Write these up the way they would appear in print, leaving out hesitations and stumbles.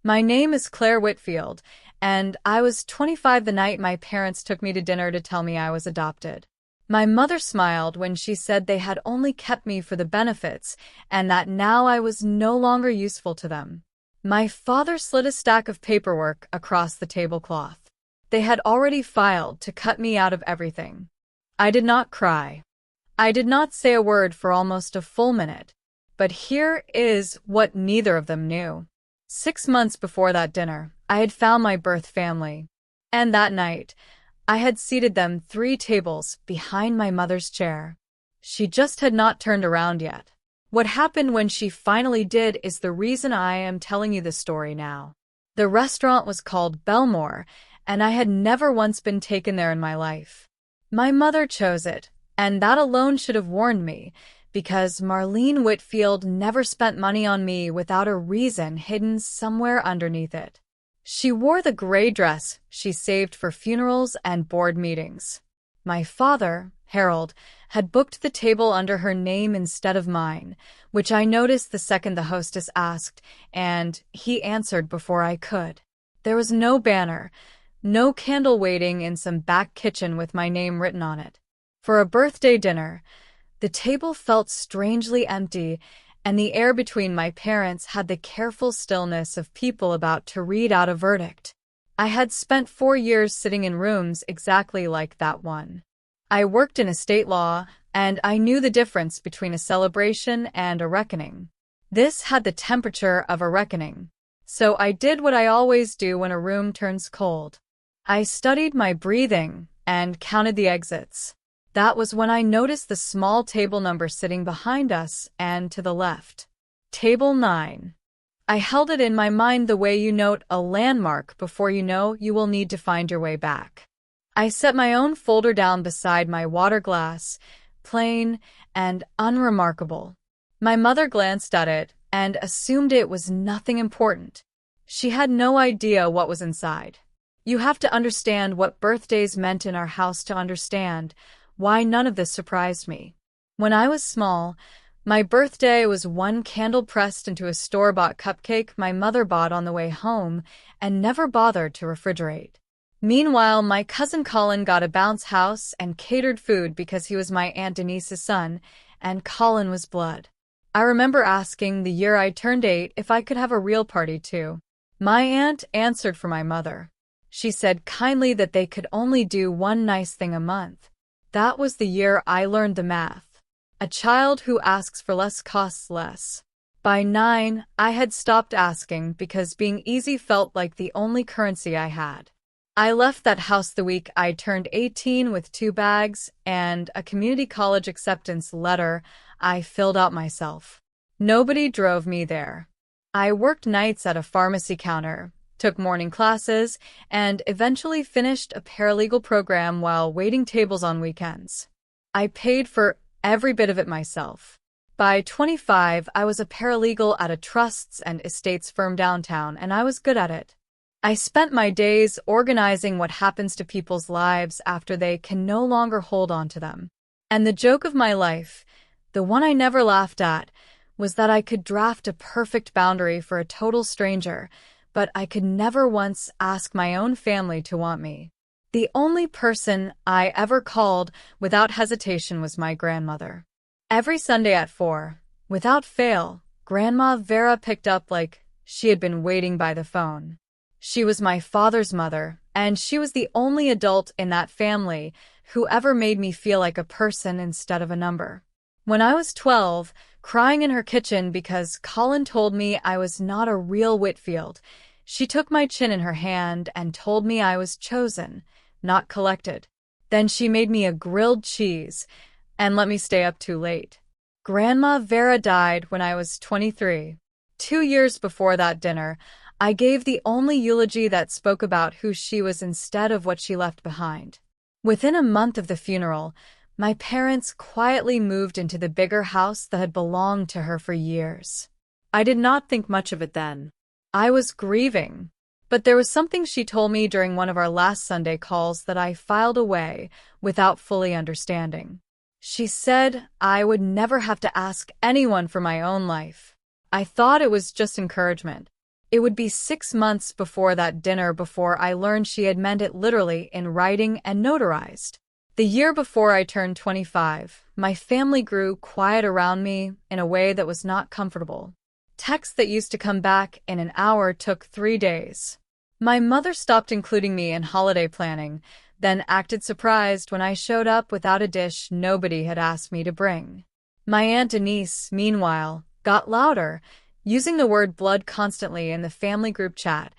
My name is Claire Whitfield, and I was 25 the night my parents took me to dinner to tell me I was adopted. My mother smiled when she said they had only kept me for the benefits and that now I was no longer useful to them. My father slid a stack of paperwork across the tablecloth. They had already filed to cut me out of everything. I did not cry. I did not say a word for almost a full minute. But here is what neither of them knew. 6 months before that dinner, I had found my birth family. And that night, I had seated them 3 tables behind my mother's chair. She just had not turned around yet. What happened when she finally did is the reason I am telling you this story now. The restaurant was called Belmore, and I had never once been taken there in my life. My mother chose it, and that alone should have warned me, because Marlene Whitfield never spent money on me without a reason hidden somewhere underneath it. She wore the gray dress she saved for funerals and board meetings. My father, Harold, had booked the table under her name instead of mine, which I noticed the second the hostess asked, and he answered before I could. There was no banner, no candle waiting in some back kitchen with my name written on it. For a birthday dinner, the table felt strangely empty, and the air between my parents had the careful stillness of people about to read out a verdict. I had spent 4 years sitting in rooms exactly like that one. I worked in estate law, and I knew the difference between a celebration and a reckoning. This had the temperature of a reckoning. So I did what I always do when a room turns cold. I studied my breathing and counted the exits. That was when I noticed the small table number sitting behind us and to the left. Table 9. I held it in my mind the way you note a landmark before you know you will need to find your way back. I set my own folder down beside my water glass, plain and unremarkable. My mother glanced at it and assumed it was nothing important. She had no idea what was inside. You have to understand what birthdays meant in our house to understand why none of this surprised me. When I was small, my birthday was one candle pressed into a store-bought cupcake my mother bought on the way home and never bothered to refrigerate. Meanwhile, my cousin Colin got a bounce house and catered food because he was my Aunt Denise's son, and Colin was blood. I remember asking the year I turned 8 if I could have a real party too. My aunt answered for my mother. She said kindly that they could only do one nice thing a month. That was the year I learned the math. A child who asks for less costs less. By 9, I had stopped asking because being easy felt like the only currency I had. I left that house the week I turned 18 with 2 bags and a community college acceptance letter I filled out myself. Nobody drove me there. I worked nights at a pharmacy counter, took morning classes, and eventually finished a paralegal program while waiting tables on weekends. I paid for every bit of it myself. By 25, I was a paralegal at a trusts and estates firm downtown, and I was good at it. I spent my days organizing what happens to people's lives after they can no longer hold on to them. And the joke of my life, the one I never laughed at, was that I could draft a perfect boundary for a total stranger, but I could never once ask my own family to want me. The only person I ever called without hesitation was my grandmother. Every Sunday at 4, without fail, Grandma Vera picked up like she had been waiting by the phone. She was my father's mother, and she was the only adult in that family who ever made me feel like a person instead of a number. When I was 12, crying in her kitchen because Colin told me I was not a real Whitfield, she took my chin in her hand and told me I was chosen, not collected. Then she made me a grilled cheese and let me stay up too late. Grandma Vera died when I was 23. 2 years before that dinner, I gave the only eulogy that spoke about who she was instead of what she left behind. Within a month of the funeral, my parents quietly moved into the bigger house that had belonged to her for years. I did not think much of it then. I was grieving. But there was something she told me during one of our last Sunday calls that I filed away without fully understanding. She said I would never have to ask anyone for my own life. I thought it was just encouragement. It would be 6 months before that dinner before I learned she had meant it literally in writing and notarized. The year before I turned 25, my family grew quiet around me in a way that was not comfortable. Texts that used to come back in an hour took 3 days. My mother stopped including me in holiday planning, then acted surprised when I showed up without a dish nobody had asked me to bring. My Aunt Denise, meanwhile, got louder, using the word blood constantly in the family group chat,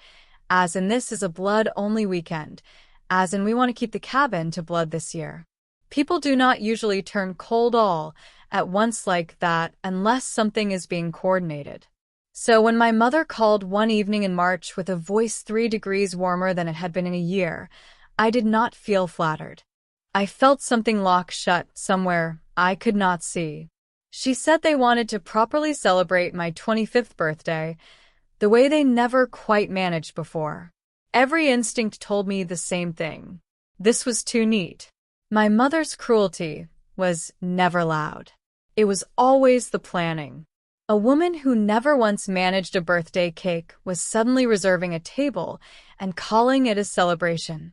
as in this is a blood-only weekend, as in we want to keep the cabin to blood this year. People do not usually turn cold all at once like that unless something is being coordinated. So when my mother called one evening in March with a voice 3 degrees warmer than it had been in a year, I did not feel flattered. I felt something lock shut somewhere I could not see. She said they wanted to properly celebrate my 25th birthday, the way they never quite managed before. Every instinct told me the same thing. This was too neat. My mother's cruelty was never loud. It was always the planning. A woman who never once managed a birthday cake was suddenly reserving a table and calling it a celebration.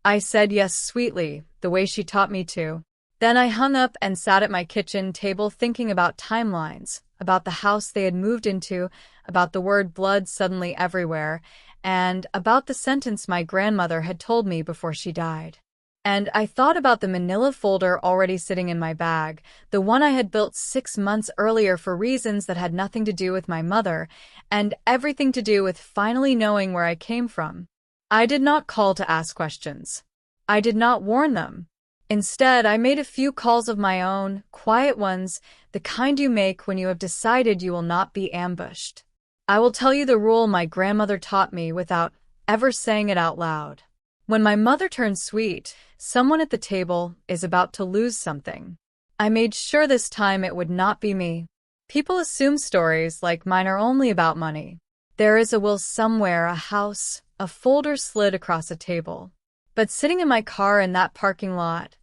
I said yes sweetly, the way she taught me to. Then I hung up and sat at my kitchen table thinking about timelines, about the house they had moved into, about the word blood suddenly everywhere, and about the sentence my grandmother had told me before she died. And I thought about the manila folder already sitting in my bag, the one I had built 6 months earlier for reasons that had nothing to do with my mother, and everything to do with finally knowing where I came from. I did not call to ask questions. I did not warn them. Instead, I made a few calls of my own, quiet ones, the kind you make when you have decided you will not be ambushed. I will tell you the rule my grandmother taught me without ever saying it out loud. When my mother turns sweet, someone at the table is about to lose something. I made sure this time it would not be me. People assume stories like mine are only about money. There is a will somewhere, a house, a folder slid across a table. But sitting in my car in that parking lot,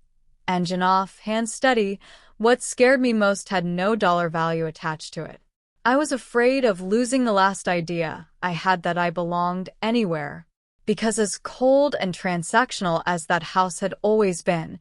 engine off, hand steady, what scared me most had no dollar value attached to it. I was afraid of losing the last idea I had that I belonged anywhere. Because as cold and transactional as that house had always been,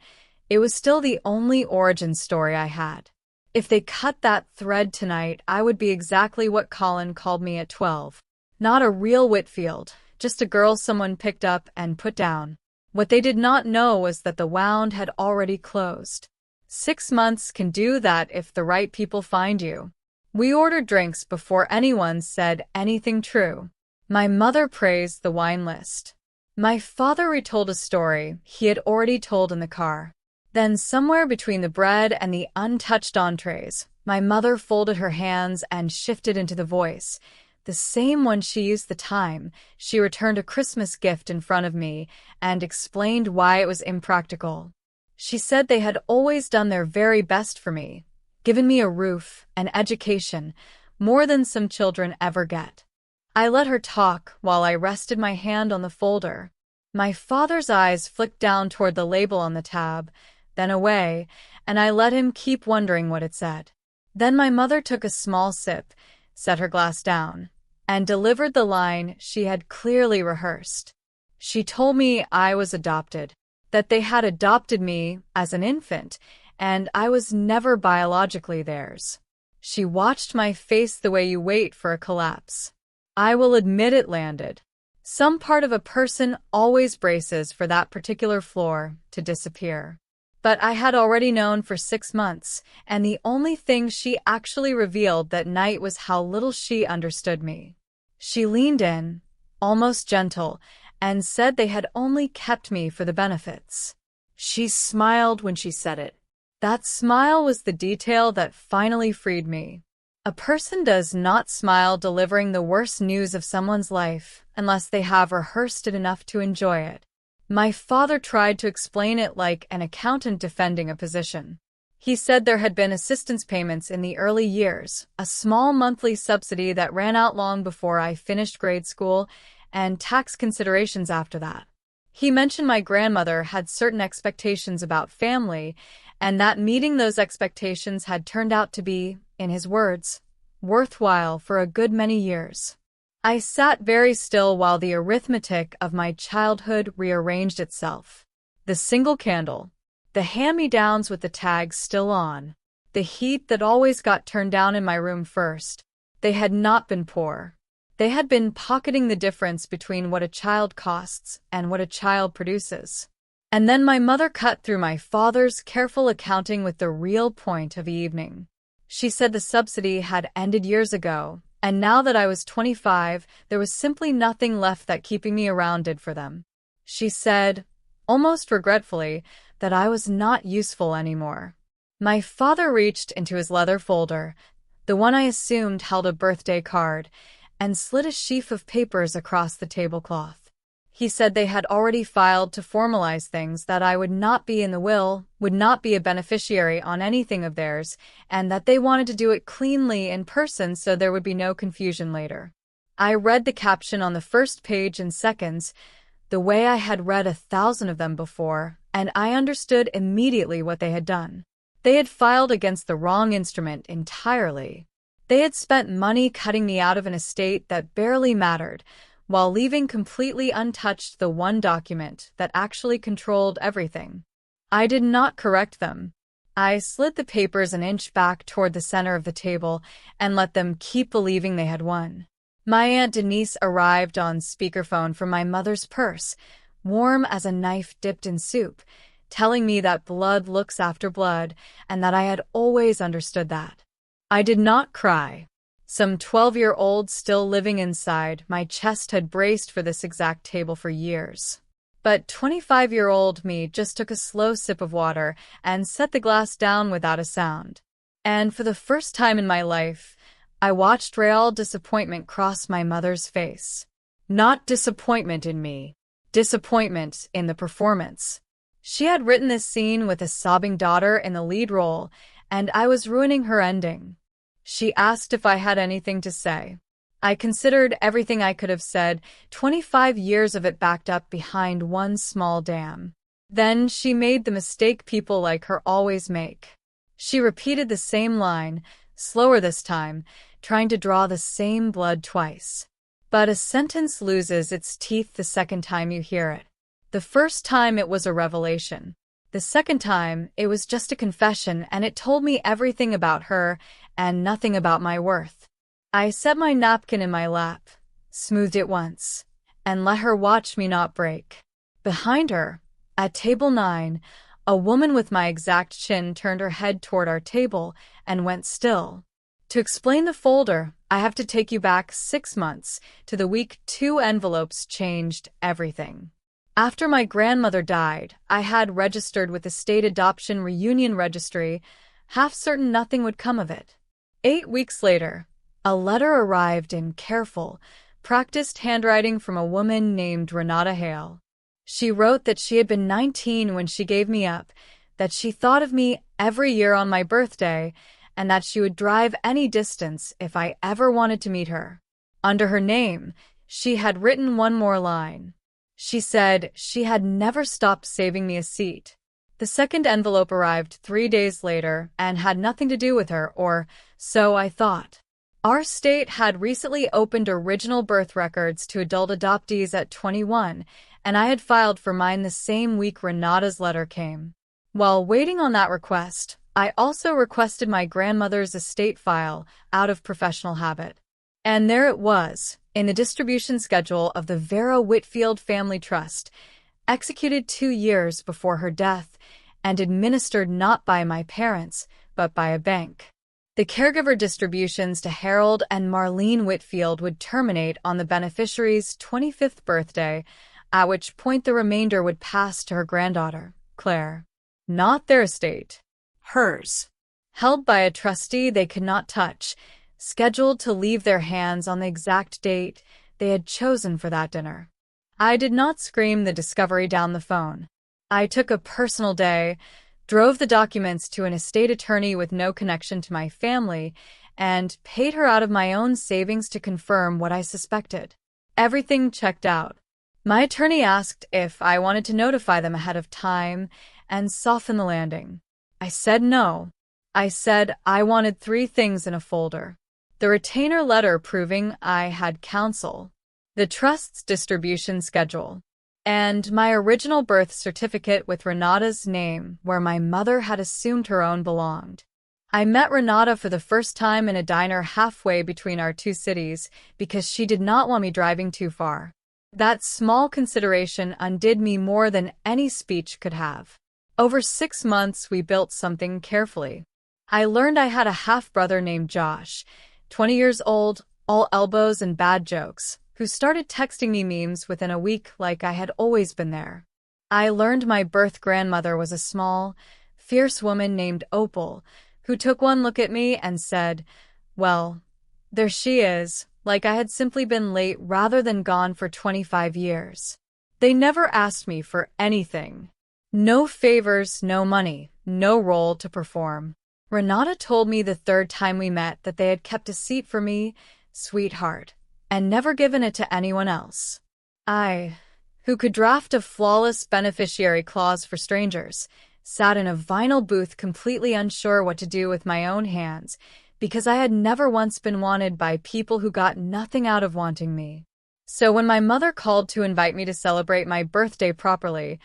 it was still the only origin story I had. If they cut that thread tonight, I would be exactly what Colin called me at 12. Not a real Whitfield, just a girl someone picked up and put down. What they did not know was that the wound had already closed. 6 months can do that if the right people find you. We ordered drinks before anyone said anything true. My mother praised the wine list. My father retold a story he had already told in the car. Then somewhere between the bread and the untouched entrees, my mother folded her hands and shifted into the voice. The same one she used the time she returned a Christmas gift in front of me and explained why it was impractical. She said they had always done their very best for me, given me a roof, an education, more than some children ever get. I let her talk while I rested my hand on the folder. My father's eyes flicked down toward the label on the tab, then away, and I let him keep wondering what it said. Then my mother took a small sip, set her glass down, and delivered the line she had clearly rehearsed. She told me I was adopted, that they had adopted me as an infant, and I was never biologically theirs. She watched my face the way you wait for a collapse. I will admit it landed. Some part of a person always braces for that particular floor to disappear. But I had already known for 6 months, and the only thing she actually revealed that night was how little she understood me. She leaned in, almost gentle, and said they had only kept me for the benefits. She smiled when she said it. That smile was the detail that finally freed me. A person does not smile delivering the worst news of someone's life unless they have rehearsed it enough to enjoy it. My father tried to explain it like an accountant defending a position. He said there had been assistance payments in the early years, a small monthly subsidy that ran out long before I finished grade school, and tax considerations after that. He mentioned my grandmother had certain expectations about family, and that meeting those expectations had turned out to be, in his words, worthwhile for a good many years. I sat very still while the arithmetic of my childhood rearranged itself. The single candle, the hand-me-downs with the tags still on, the heat that always got turned down in my room first. They had not been poor. They had been pocketing the difference between what a child costs and what a child produces. And then my mother cut through my father's careful accounting with the real point of the evening. She said the subsidy had ended years ago, and now that I was 25, there was simply nothing left that keeping me around did for them. She said, almost regretfully, that I was not useful anymore. My father reached into his leather folder, the one I assumed held a birthday card, and slid a sheaf of papers across the tablecloth. He said they had already filed to formalize things, that I would not be in the will, would not be a beneficiary on anything of theirs, and that they wanted to do it cleanly in person so there would be no confusion later. I read the caption on the first page in seconds, the way I had read 1,000 of them before, and I understood immediately what they had done. They had filed against the wrong instrument entirely. They had spent money cutting me out of an estate that barely mattered, while leaving completely untouched the one document that actually controlled everything. I did not correct them. I slid the papers an inch back toward the center of the table and let them keep believing they had won. My Aunt Denise arrived on speakerphone from my mother's purse, warm as a knife dipped in soup, telling me that blood looks after blood and that I had always understood that. I did not cry. Some 12-year-old still living inside, my chest had braced for this exact table for years. But 25-year-old me just took a slow sip of water and set the glass down without a sound. And for the first time in my life, I watched real disappointment cross my mother's face. Not disappointment in me, disappointment in the performance. She had written this scene with a sobbing daughter in the lead role, and I was ruining her ending. She asked if I had anything to say. I considered everything I could have said, 25 years of it backed up behind one small dam. Then she made the mistake people like her always make. She repeated the same line, slower this time, trying to draw the same blood twice. But a sentence loses its teeth the second time you hear it. The first time it was a revelation. The second time, it was just a confession, and it told me everything about her and nothing about my worth. I set my napkin in my lap, smoothed it once, and let her watch me not break. Behind her, at table 9, a woman with my exact chin turned her head toward our table and went still. To explain the folder, I have to take you back 6 months to the week 2 envelopes changed everything. After my grandmother died, I had registered with the state adoption reunion registry, half certain nothing would come of it. 8 weeks later, a letter arrived in careful, practiced handwriting from a woman named Renata Hale. She wrote that she had been 19 when she gave me up, that she thought of me every year on my birthday, and that she would drive any distance if I ever wanted to meet her. Under her name, she had written one more line. She said she had never stopped saving me a seat. The second envelope arrived 3 days later and had nothing to do with her, or so I thought. Our state had recently opened original birth records to adult adoptees at 21, and I had filed for mine the same week Renata's letter came. While waiting on that request, I also requested my grandmother's estate file out of professional habit. And there it was, in the distribution schedule of the Vera Whitfield Family Trust, executed 2 years before her death and administered not by my parents, but by a bank. The caregiver distributions to Harold and Marlene Whitfield would terminate on the beneficiary's 25th birthday, at which point the remainder would pass to her granddaughter, Claire. Not their estate. Hers. Held by a trustee they could not touch, scheduled to leave their hands on the exact date they had chosen for that dinner. I did not scream the discovery down the phone. I took a personal day, drove the documents to an estate attorney with no connection to my family, and paid her out of my own savings to confirm what I suspected. Everything checked out. My attorney asked if I wanted to notify them ahead of time and soften the landing. I said no. I said I wanted 3 things in a folder. the retainer letter proving I had counsel, the trust's distribution schedule, and my original birth certificate with Renata's name where my mother had assumed her own belonged. I met Renata for the first time in a diner halfway between our two cities because she did not want me driving too far. That small consideration undid me more than any speech could have. Over 6 months, we built something carefully. I learned I had a half-brother named Josh, 20 years old, all elbows and bad jokes, who started texting me memes within a week like I had always been there. I learned my birth grandmother was a small, fierce woman named Opal, who took one look at me and said, "Well, there she is," like I had simply been late rather than gone for 25 years. They never asked me for anything. No favors, no money, no role to perform. Renata told me the third time we met that they had kept a seat for me, sweetheart, and never given it to anyone else. I, who could draft a flawless beneficiary clause for strangers, sat in a vinyl booth completely unsure what to do with my own hands, because I had never once been wanted by people who got nothing out of wanting me. So when my mother called to invite me to celebrate my birthday properly,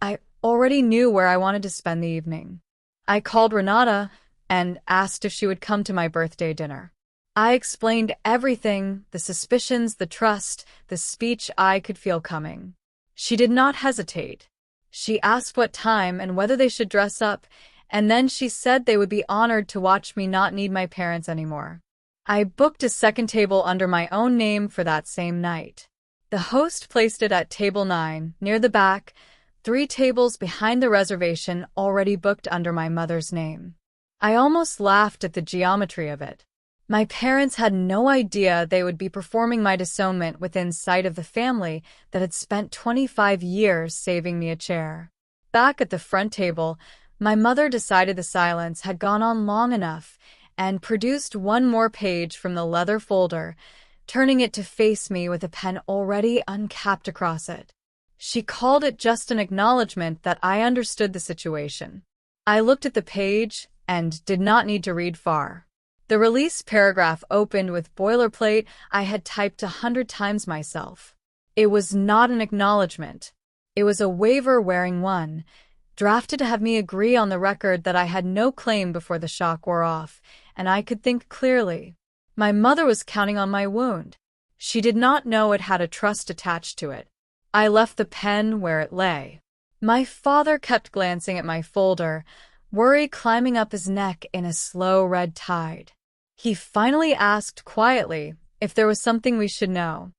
I already knew where I wanted to spend the evening. I called Renata and asked if she would come to my birthday dinner. I explained everything, the suspicions, the trust, the speech I could feel coming. She did not hesitate. She asked what time and whether they should dress up, and then she said they would be honored to watch me not need my parents anymore. I booked a second table under my own name for that same night. The host placed it at table 9, near the back, 3 tables behind the reservation already booked under my mother's name. I almost laughed at the geometry of it. My parents had no idea they would be performing my disownment within sight of the family that had spent 25 years saving me a chair. Back at the front table, my mother decided the silence had gone on long enough and produced one more page from the leather folder, turning it to face me with a pen already uncapped across it. She called it just an acknowledgement that I understood the situation. I looked at the page and did not need to read far. The release paragraph opened with boilerplate I had typed 100 times myself. It was not an acknowledgement. It was a waiver wearing one, drafted to have me agree on the record that I had no claim before the shock wore off, and I could think clearly. My mother was counting on my wound. She did not know it had a trust attached to it. I left the pen where it lay. My father kept glancing at my folder, worry climbing up his neck in a slow red tide. He finally asked quietly if there was something we should know.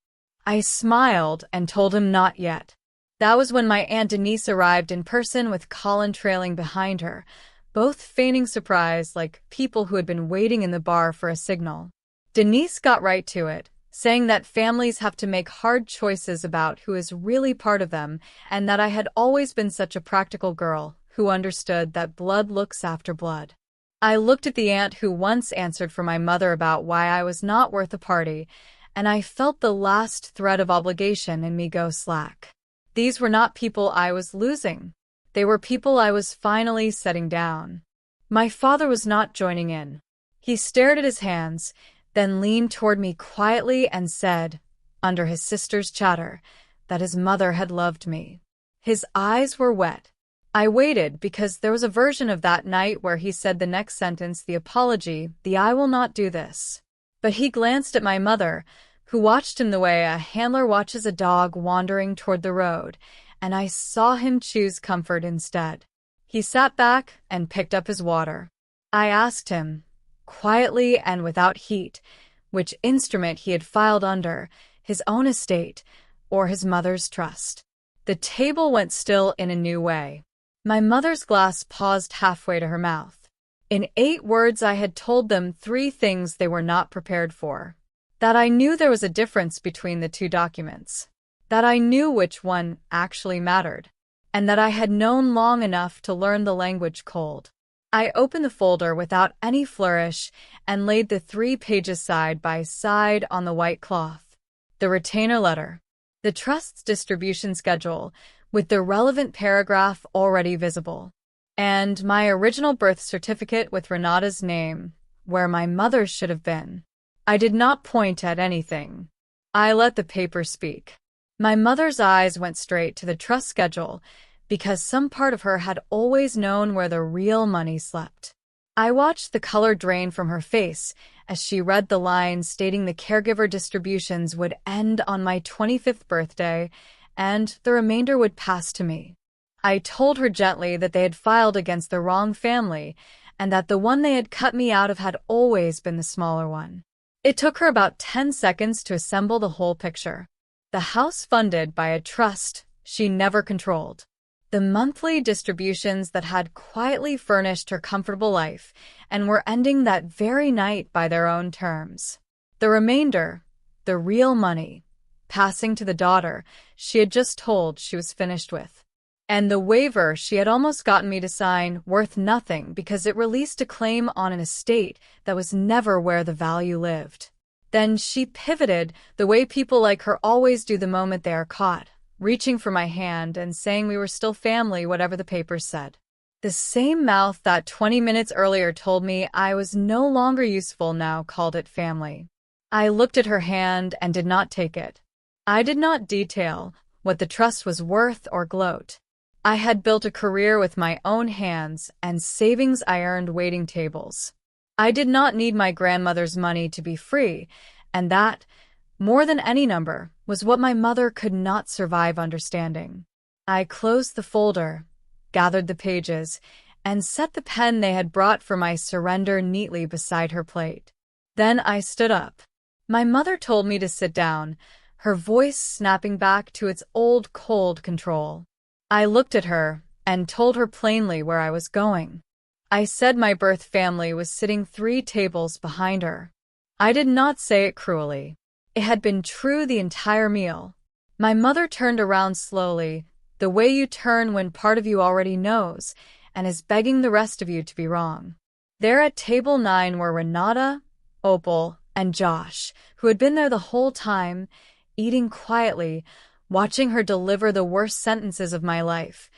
I smiled and told him not yet. That was when my Aunt Denise arrived in person with Colin trailing behind her, both feigning surprise like people who had been waiting in the bar for a signal. Denise got right to it, saying that families have to make hard choices about who is really part of them, and that I had always been such a practical girl who understood that blood looks after blood. I looked at the aunt who once answered for my mother about why I was not worth a party, and I felt the last thread of obligation in me go slack. These were not people I was losing. They were people I was finally setting down. My father was not joining in. He stared at his hands, then leaned toward me quietly and said, under his sister's chatter, that his mother had loved me. His eyes were wet. I waited because there was a version of that night where he said the next sentence, the apology, the "I will not do this." But he glanced at my mother, who watched him the way a handler watches a dog wandering toward the road, and I saw him choose comfort instead. He sat back and picked up his water. I asked him, quietly and without heat, which instrument he had filed under, his own estate or his mother's trust. The table went still in a new way. My mother's glass paused halfway to her mouth. In 8 words I had told them 3 things they were not prepared for. That I knew there was a difference between the 2 documents. That I knew which one actually mattered. And that I had known long enough to learn the language cold. I opened the folder without any flourish and laid the 3 pages side by side on the white cloth. The retainer letter. The trust's distribution schedule, with the relevant paragraph already visible. And my original birth certificate with Renata's name, where my mother's should have been. I did not point at anything. I let the paper speak. My mother's eyes went straight to the trust schedule because some part of her had always known where the real money slept. I watched the color drain from her face as she read the lines stating the caregiver distributions would end on my 25th birthday and the remainder would pass to me. I told her gently that they had filed against the wrong family and that the one they had cut me out of had always been the smaller one. It took her about 10 seconds to assemble the whole picture. The house funded by a trust she never controlled. The monthly distributions that had quietly furnished her comfortable life and were ending that very night by their own terms. The remainder, the real money, passing to the daughter she had just told she was finished with. And the waiver she had almost gotten me to sign, worth nothing because it released a claim on an estate that was never where the value lived. Then she pivoted the way people like her always do the moment they are caught, reaching for my hand and saying we were still family, whatever the papers said. The same mouth that 20 minutes earlier told me I was no longer useful now called it family. I looked at her hand and did not take it. I did not detail what the trust was worth or gloat. I had built a career with my own hands and savings I earned waiting tables. I did not need my grandmother's money to be free, and that, more than any number, was what my mother could not survive understanding. I closed the folder, gathered the pages, and set the pen they had brought for my surrender neatly beside her plate. Then I stood up. My mother told me to sit down, her voice snapping back to its old cold control. I looked at her and told her plainly where I was going. I said my birth family was sitting 3 tables behind her. I did not say it cruelly. It had been true the entire meal. My mother turned around slowly, the way you turn when part of you already knows and is begging the rest of you to be wrong. There at table 9 were Renata, Opal, and Josh, who had been there the whole time, eating quietly, watching her deliver the worst sentences of my life,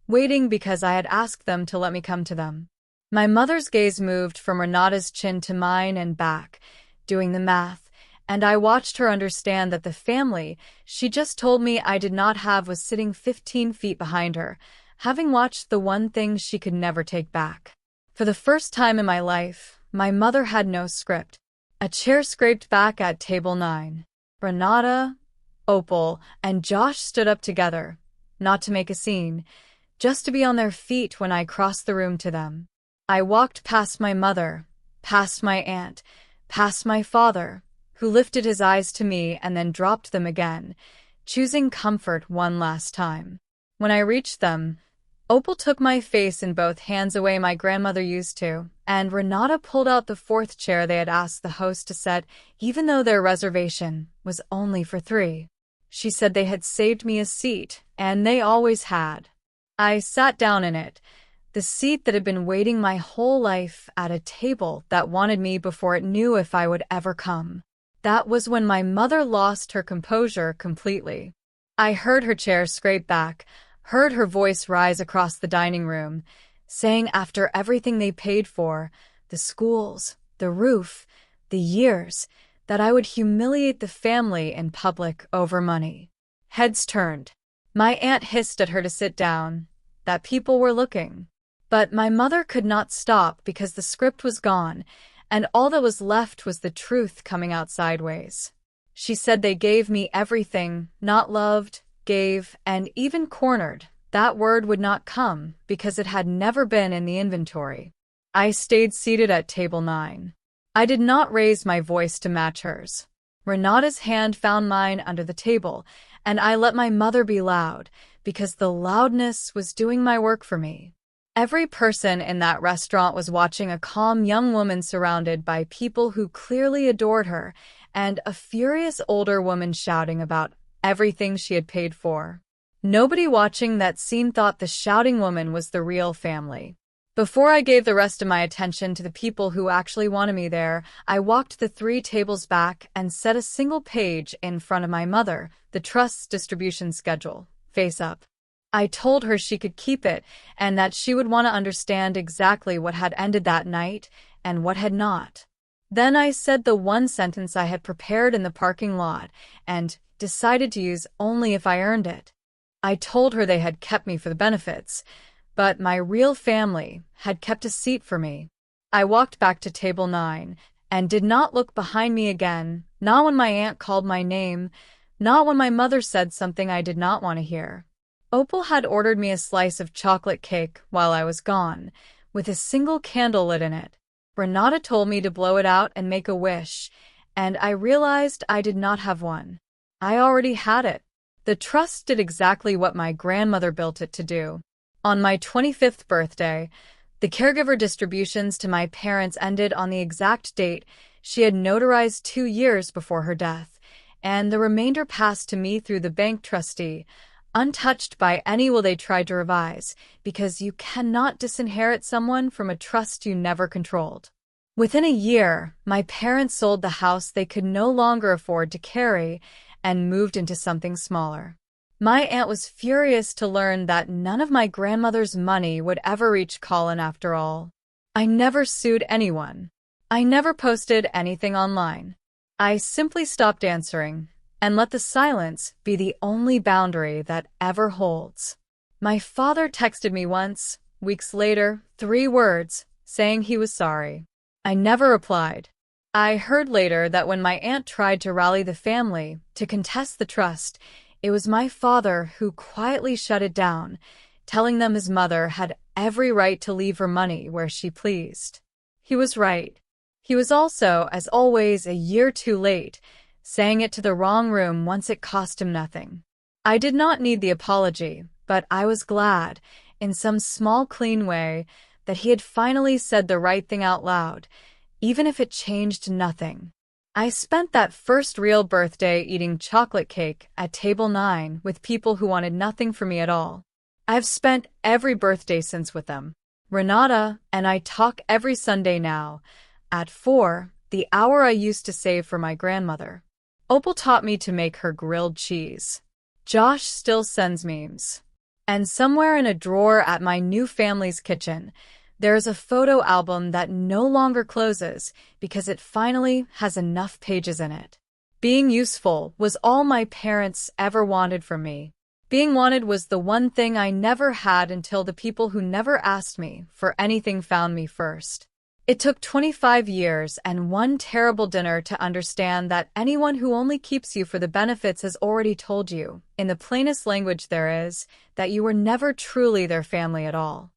waiting because I had asked them to let me come to them. My mother's gaze moved from Renata's chin to mine and back, doing the math, and I watched her understand that the family she just told me I did not have was sitting 15 feet behind her, having watched the one thing she could never take back. For the first time in my life, my mother had no script. A chair scraped back at table 9. Renata, Opal, and Josh stood up together, not to make a scene, just to be on their feet when I crossed the room to them. I walked past my mother, past my aunt, past my father, who lifted his eyes to me and then dropped them again, choosing comfort one last time. When I reached them, Opal took my face in both hands the way my grandmother used to, and Renata pulled out the 4th chair they had asked the host to set, even though their reservation was only for 3. She said they had saved me a seat, and they always had. I sat down in it, the seat that had been waiting my whole life at a table that wanted me before it knew if I would ever come. That was when my mother lost her composure completely. I heard her chair scrape back, heard her voice rise across the dining room, saying after everything they paid for, the schools, the roof, the years, that I would humiliate the family in public over money. Heads turned. My aunt hissed at her to sit down, that people were looking. But my mother could not stop because the script was gone, and all that was left was the truth coming out sideways. She said they gave me everything, not loved, gave, and even cornered. That word would not come because it had never been in the inventory. I stayed seated at table 9. I did not raise my voice to match hers. Renata's hand found mine under the table, and I let my mother be loud because the loudness was doing my work for me. Every person in that restaurant was watching a calm young woman surrounded by people who clearly adored her, and a furious older woman shouting about everything she had paid for. Nobody watching that scene thought the shouting woman was the real family. Before I gave the rest of my attention to the people who actually wanted me there, I walked the 3 tables back and set a single page in front of my mother, the trust's distribution schedule, face up. I told her she could keep it and that she would want to understand exactly what had ended that night and what had not. Then I said the one sentence I had prepared in the parking lot and decided to use only if I earned it. I told her they had kept me for the benefits, but my real family had kept a seat for me. I walked back to table 9 and did not look behind me again, not when my aunt called my name, not when my mother said something I did not want to hear. Opal had ordered me a slice of chocolate cake while I was gone, with a single candle lit in it. Renata told me to blow it out and make a wish, and I realized I did not have one. I already had it. The trust did exactly what my grandmother built it to do. On my 25th birthday, the caregiver distributions to my parents ended on the exact date she had notarized 2 years before her death, and the remainder passed to me through the bank trustee, untouched by any will they tried to revise, because you cannot disinherit someone from a trust you never controlled. Within a year, my parents sold the house they could no longer afford to carry and moved into something smaller. My aunt was furious to learn that none of my grandmother's money would ever reach Colin after all. I never sued anyone. I never posted anything online. I simply stopped answering and let the silence be the only boundary that ever holds. My father texted me once, weeks later, 3 words, saying he was sorry. I never replied. I heard later that when my aunt tried to rally the family to contest the trust, it was my father who quietly shut it down, telling them his mother had every right to leave her money where she pleased. He was right. He was also, as always, a year too late, saying it to the wrong room once it cost him nothing. I did not need the apology, but I was glad, in some small clean way, that he had finally said the right thing out loud, even if it changed nothing. I spent that first real birthday eating chocolate cake at table 9 with people who wanted nothing from me at all. I've spent every birthday since with them. Renata and I talk every Sunday now, at 4, the hour I used to save for my grandmother. Opal taught me to make her grilled cheese. Josh still sends memes. And somewhere in a drawer at my new family's kitchen, there is a photo album that no longer closes because it finally has enough pages in it. Being useful was all my parents ever wanted from me. Being wanted was the one thing I never had until the people who never asked me for anything found me first. It took 25 years and one terrible dinner to understand that anyone who only keeps you for the benefits has already told you, in the plainest language there is, that you were never truly their family at all.